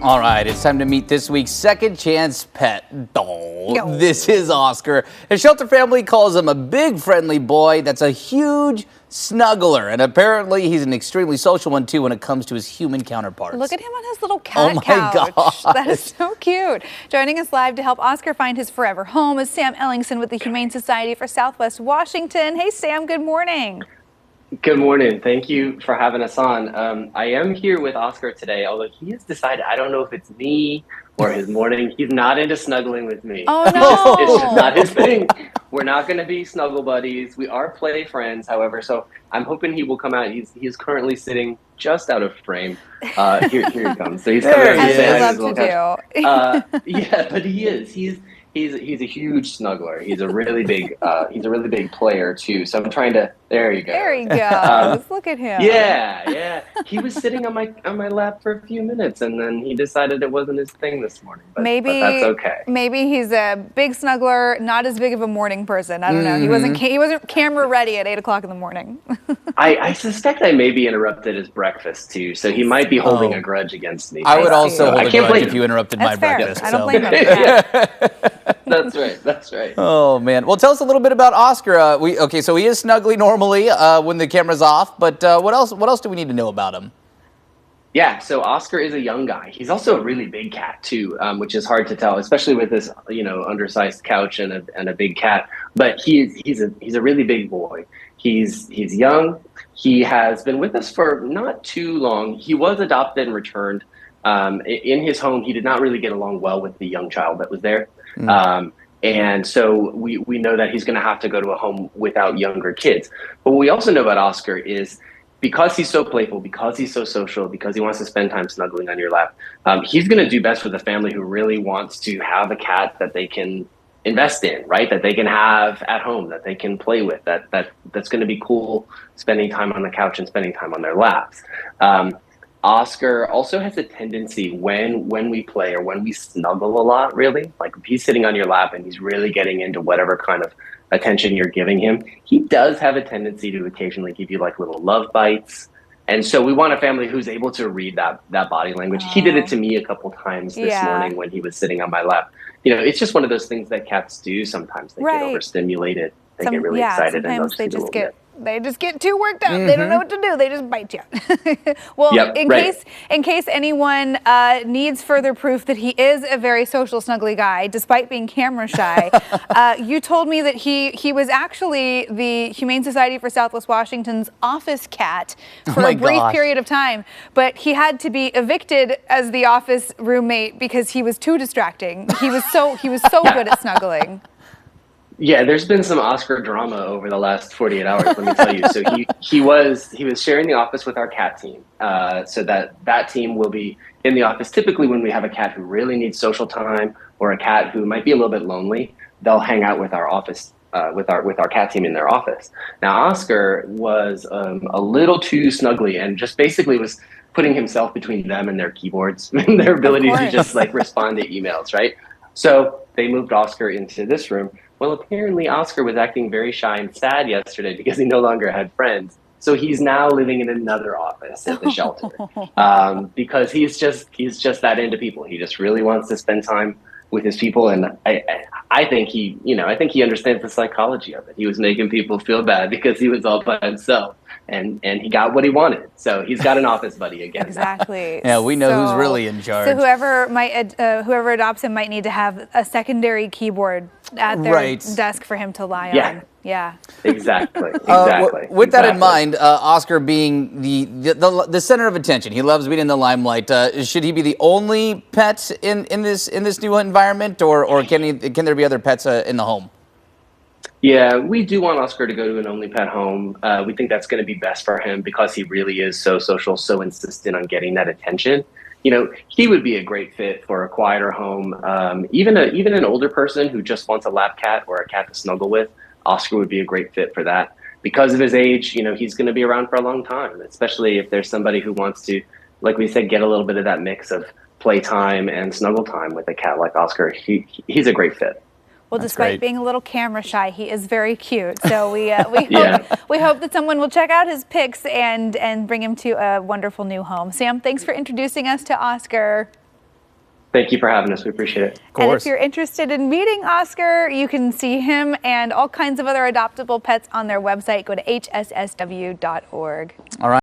All right, it's time to meet this week's second chance pet doll. No. This is Oscar. His shelter family calls him a big friendly boy that's a huge snuggler. And apparently he's an extremely social one too when it comes to his human counterparts. Look at him on his little cat couch. gosh. That is so cute. Joining us live to help Oscar find his forever home is Sam Ellingson with the Humane Society for Southwest Washington. Hey Sam, good morning. Good morning. Thank you for having us on. I am here with Oscar today, although he has decided, I don't know if it's me or his morning, he's not into snuggling with me. Oh no! It's just not his thing. We're not going to be snuggle buddies. We are play friends, however, so I'm hoping he will come out. He's currently sitting just out of frame. Here he comes. So he's coming out As and we saying love to do. yeah, but he is. He's a huge snuggler. He's a really big player too. So I'm trying to. There you go. There he goes. Look at him. Yeah. He was sitting on my lap for a few minutes, and then he decided it wasn't his thing this morning. But that's okay. Maybe he's a big snuggler, not as big of a morning person. I don't know. He wasn't camera ready at 8 o'clock in the morning. I suspect I may be interrupted his breakfast too, so he might be holding a grudge against me. I would also hold a grudge if you interrupted my fair. breakfast. I don't blame him. Yeah. That's right. Oh man. Well, tell us a little bit about Oscar. So he is snuggly normally when the camera's off, but what else do we need to know about him? Yeah, so Oscar is a young guy. He's also a really big cat too, which is hard to tell, especially with this undersized couch and a big cat. But he's a really big boy. He's young. He has been with us for not too long. He was adopted and returned. In his home, he did not really get along well with the young child that was there. And so we know that he's going to have to go to a home without younger kids. But what we also know about Oscar is because he's so playful, because he's so social, because he wants to spend time snuggling on your lap, he's going to do best with a family who really wants to have a cat that they can invest in, right? That they can have at home, that they can play with, that's going to be cool spending time on the couch and spending time on their laps. Oscar also has a tendency when we play or when we snuggle a lot, really, like if he's sitting on your lap and he's really getting into whatever kind of attention you're giving him, he does have a tendency to occasionally give you like little love bites. And so we want a family who's able to read that body language. He did it to me a couple times this morning when he was sitting on my lap. It's just one of those things that cats do sometimes. They get overstimulated. They get really excited. Sometimes they just get too worked up. They don't know what to do. They just bite you. Well, in case anyone needs further proof that he is a very social, snuggly guy, despite being camera shy, you told me that he was actually the Humane Society for Southwest Washington's office cat for a brief period of time, but he had to be evicted as the office roommate because he was too distracting. He was so good at snuggling. Yeah, there's been some Oscar drama over the last 48 hours, let me tell you. So he was sharing the office with our cat team. So that team will be in the office. Typically when we have a cat who really needs social time or a cat who might be a little bit lonely, they'll hang out with our office, with our cat team in their office. Now Oscar was a little too snuggly and just basically was putting himself between them and their keyboards and their ability to just like respond to emails, right? So they moved Oscar into this room. Well, apparently Oscar was acting very shy and sad yesterday because he no longer had friends. So he's now living in another office at the shelter because he's just that into people. He just really wants to spend time with his people, and I think he understands the psychology of it. He was making people feel bad because he was all by himself, and he got what he wanted. So he's got an office buddy again. Exactly. Yeah, we know who's really in charge. So whoever adopts him might need to have a secondary keyboard at their desk for him to lie on. Yeah. Exactly. With that in mind, Oscar being the center of attention, he loves being in the limelight. Should he be the only pet in this new environment, or can there be other pets in the home? Yeah, we do want Oscar to go to an only pet home. We think that's going to be best for him because he really is so social, so insistent on getting that attention. He would be a great fit for a quieter home. Even an older person who just wants a lap cat or a cat to snuggle with, Oscar would be a great fit for that. Because of his age, he's going to be around for a long time, especially if there's somebody who wants to, like we said, get a little bit of that mix of playtime and snuggle time with a cat like Oscar. He's a great fit. Well, despite being a little camera shy, he is very cute. So we hope that someone will check out his pics and bring him to a wonderful new home. Sam, thanks for introducing us to Oscar. Thank you for having us. We appreciate it. Of course. And if you're interested in meeting Oscar, you can see him and all kinds of other adoptable pets on their website. Go to hssw.org. All right.